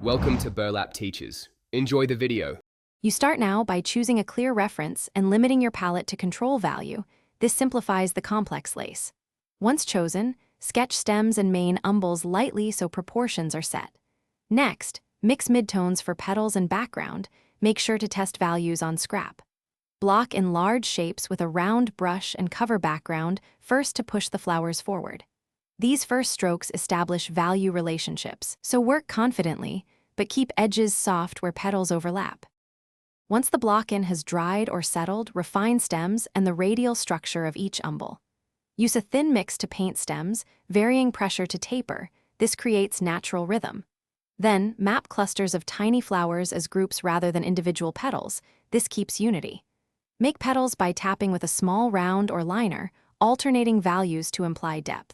Welcome to Burlap Teachers. Enjoy the video. You start now by choosing a clear reference and limiting your palette to control value. This simplifies the complex lace. Once chosen, sketch stems and main umbels lightly so proportions are set. Next, mix midtones for petals and background. Make sure to test values on scrap. Block in large shapes with a round brush and cover background first to push the flowers forward. These first strokes establish value relationships, so work confidently, but keep edges soft where petals overlap. Once the block-in has dried or settled, refine stems and the radial structure of each umbel. Use a thin mix to paint stems, varying pressure to taper. This creates natural rhythm. Then, map clusters of tiny flowers as groups rather than individual petals. This keeps unity. Make petals by tapping with a small round or liner, alternating values to imply depth.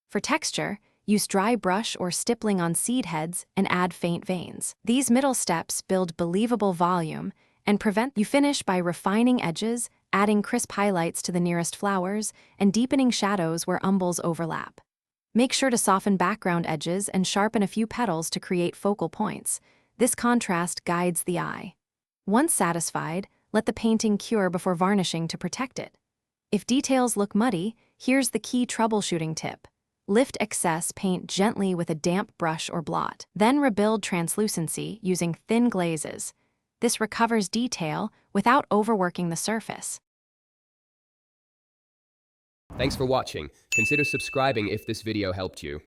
For texture, use dry brush or stippling on seed heads and add faint veins. These middle steps build believable volume and prevent. You finish by refining edges, adding crisp highlights to the nearest flowers, and deepening shadows where umbels overlap. Make sure to soften background edges and sharpen a few petals to create focal points. This contrast guides the eye. Once satisfied, let the painting cure before varnishing to protect it. If details look muddy, here's the key troubleshooting tip. Lift excess paint gently with a damp brush or blot. Then rebuild translucency using thin glazes. This recovers detail without overworking the surface. Thanks for watching. Consider subscribing if this video helped you.